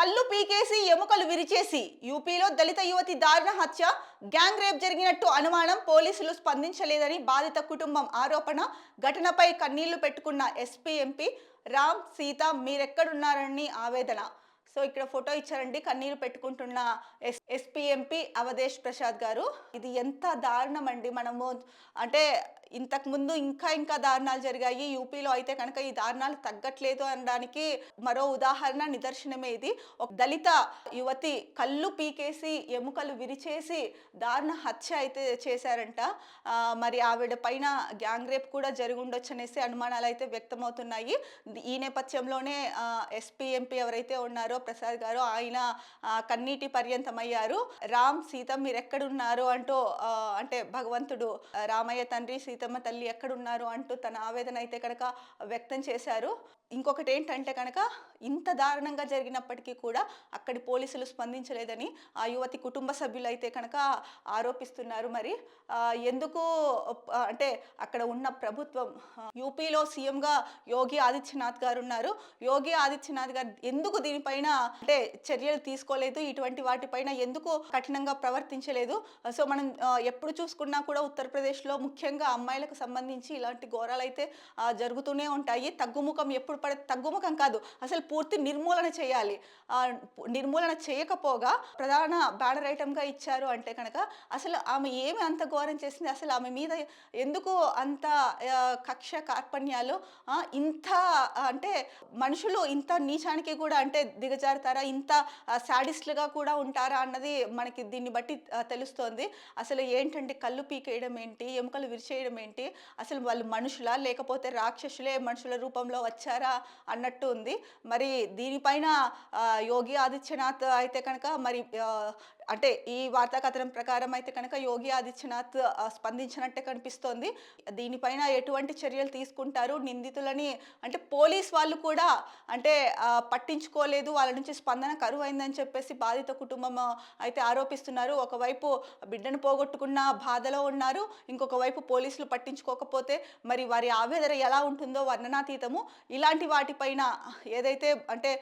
కళ్ళు పీకేసి ఎముకలు విరిచేసి యూపీలో దళిత యువతి దారుణ హత్య, గ్యాంగ్ రేప్ జరిగినట్టు అనుమానం, పోలీసులు స్పందించలేదని బాధిత కుటుంబం ఆరోపణ. ఘటనపై కన్నీళ్లు పెట్టుకున్న ఎస్పీ ఎంపీ రామ్ సీత మీరెక్కడున్నారని ఆవేదన. సో ఇక్కడ ఫోటో ఇచ్చారండి కన్నీరు పెట్టుకుంటున్న ఎస్పీ ఎంపీ అవధేష్ ప్రసాద్ గారు. ఇది ఎంత దారుణం అండి. మనము అంటే ఇంతకు ముందు ఇంకా దారుణాలు జరిగాయి యూపీలో, అయితే కనుక ఈ దారుణాలు తగ్గట్లేదు అనడానికి మరో ఉదాహరణ, నిదర్శనమే ఇది. ఒక దళిత యువతి కళ్ళు పీకేసి ఎముకలు విరిచేసి దారుణ హత్య అయితే చేశారంట. మరి ఆవిడ పైన గ్యాంగ్ రేప్ కూడా జరిగి ఉండొచ్చు అనేసి అనుమానాలు అయితే వ్యక్తమవుతున్నాయి. ఈ నేపథ్యంలోనే ఎస్పీ ఎంపీ ఎవరైతే ఉన్నారో ప్రసాద్ గారు, ఆయన కన్నీటి పర్యంతమయ్యారు. రామ్ సీత మీరు ఎక్కడున్నారు అంటూ, అంటే భగవంతుడు రామయ్య తండ్రి సీతమ్మ తల్లి ఎక్కడున్నారు అంటూ తన ఆవేదన అయితే కనుక వ్యక్తం చేశారు. ఇంకొకటి ఏంటంటే కనుక ఇంత దారుణంగా జరిగినప్పటికీ కూడా అక్కడి పోలీసులు స్పందించలేదని ఆ యువతి కుటుంబ సభ్యులు అయితే కనుక ఆరోపిస్తున్నారు. మరి ఎందుకు అంటే అక్కడ ఉన్న ప్రభుత్వం, యూపీలో సీఎంగా యోగి ఆదిత్యనాథ్ గారు ఉన్నారు. యోగి ఆదిత్యనాథ్ గారు ఎందుకు దీనిపైన అంటే చర్యలు తీసుకోలేదు, ఇటువంటి వాటిపైన ఎందుకు కఠినంగా ప్రవర్తించలేదు? సో మనం ఎప్పుడు చూసుకున్నా కూడా ఉత్తరప్రదేశ్లో ముఖ్యంగా అమ్మాయిలకు సంబంధించి ఇలాంటి ఘోరాలు అయితే జరుగుతూనే ఉంటాయి. తగ్గుముఖం ఎప్పుడు తగ్గుముఖం కాదు, అసలు పూర్తి నిర్మూలన చేయాలి. నిర్మూలన చేయకపోగా ప్రధాన బ్యానర్ ఐటమ్గా ఇచ్చారు అంటే కనుక అసలు ఆమె ఏమి అంత ఘోరం చేసింది, అసలు ఆమె మీద ఎందుకు అంత కక్ష కార్పణ్యాలు, ఇంత అంటే మనుషులు ఇంత నీచానికి కూడా అంటే దిగజారుతారా, ఇంత శాడిస్ట్లుగా కూడా ఉంటారా అన్నది మనకి దీన్ని బట్టి తెలుస్తోంది. అసలు ఏంటంటే కళ్ళు పీకేయడం ఏంటి, ఎముకలు విరిచేయడం ఏంటి, అసలు వాళ్ళు మనుషులా లేకపోతే రాక్షసులే మనుషుల రూపంలో వచ్చారా అన్నట్టు ఉంది. మరి దీనిపైన యోగి ఆదిత్యనాథ్ అయితే కనుక మరి అంటే ఈ వార్తా కథనం ప్రకారం అయితే కనుక యోగి ఆదిత్యనాథ్ స్పందించినట్టే కనిపిస్తోంది. దీనిపైన ఎటువంటి చర్యలు తీసుకుంటారు, నిందితులని అంటే పోలీస్ వాళ్ళు కూడా అంటే పట్టించుకోలేదు, వాళ్ళ నుంచి స్పందన కరువైందని చెప్పేసి బాధిత కుటుంబం అయితే ఆరోపిస్తున్నారు. ఒకవైపు బిడ్డను పోగొట్టుకున్న బాధలో ఉన్నారు, ఇంకొక వైపు పోలీసులు పట్టించుకోకపోతే మరి వారి ఆవేదన ఎలా ఉంటుందో వర్ణనాతీతము. ఇలాంటి వాటిపైన ఏదైతే అంటే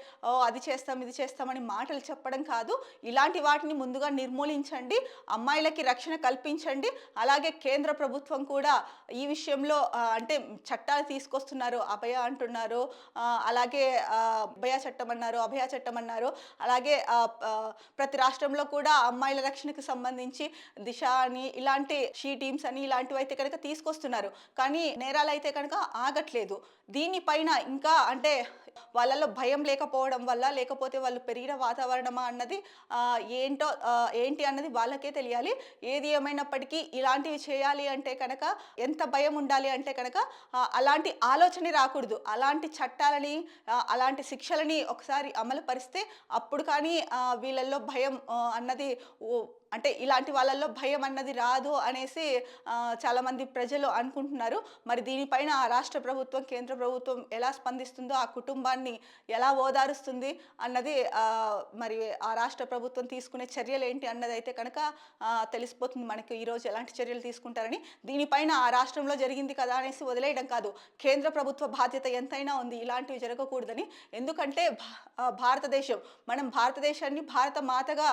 అది చేస్తాం ఇది చేస్తామని మాటలు చెప్పడం కాదు, ఇలాంటి వాటిని ముందుగా నిర్మూలించండి, అమ్మాయిలకి రక్షణ కల్పించండి. అలాగే కేంద్ర ప్రభుత్వం కూడా ఈ విషయంలో అంటే చట్టాలు తీసుకొస్తున్నారు. అభయ అంటున్నారు, అలాగే అభయ చట్టం అన్నారు. అలాగే ప్రతి రాష్ట్రంలో కూడా అమ్మాయిల రక్షణకు సంబంధించి దిశ అని ఇలాంటి షీ టీమ్స్ అని ఇలాంటివి అయితే కనుక తీసుకొస్తున్నారు. కానీ నేరాలు అయితే కనుక ఆగట్లేదు. దీనిపైన ఇంకా అంటే వాళ్ళలో భయం లేకపోవడం వల్ల, లేకపోతే వాళ్ళు పెరిగిన వాతావరణమా అన్నది ఏంటి అన్నది వాళ్ళకే తెలియాలి. ఏది ఏమైనప్పటికీ ఇలాంటివి చేయాలి అంటే కనుక ఎంత భయం ఉండాలి అంటే కనుక అలాంటి ఆలోచన రాకూడదు. అలాంటి చట్టాలని అలాంటి శిక్షలని ఒకసారి అమలు పరిస్తే అప్పుడు కానీ వీళ్ళల్లో భయం అన్నది అంటే ఇలాంటి వాళ్ళల్లో భయం అన్నది రాదు అనేసి చాలామంది ప్రజలు అనుకుంటున్నారు. మరి దీనిపైన ఆ రాష్ట్ర ప్రభుత్వం, కేంద్ర ప్రభుత్వం ఎలా స్పందిస్తుందో, ఆ కుటుంబాన్ని ఎలా ఓదారుస్తుంది అన్నది మరి ఆ రాష్ట్ర ప్రభుత్వం తీసుకునే చర్యలు ఏంటి అన్నది అయితే కనుక తెలిసిపోతుంది మనకి ఈరోజు ఎలాంటి చర్యలు తీసుకుంటారని. దీనిపైన ఆ రాష్ట్రంలో జరిగింది కదా అనేసి వదిలేయడం కాదు, కేంద్ర ప్రభుత్వ బాధ్యత ఎంతైనా ఉంది ఇలాంటివి జరగకూడదని. ఎందుకంటే మనం భారతదేశాన్ని భారత మాతగా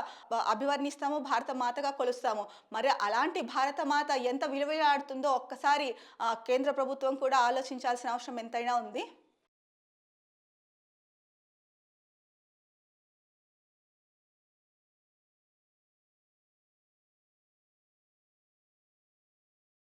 అభివర్ణిస్తాము, భారత మాతగా కొలుస్తాము. మరి అలాంటి భారత మాత ఎంత విలువలాడుతుందో ఒక్కసారి కేంద్ర ప్రభుత్వం కూడా ఆలోచించాల్సిన అవసరం ఎంతైనా ఉంది.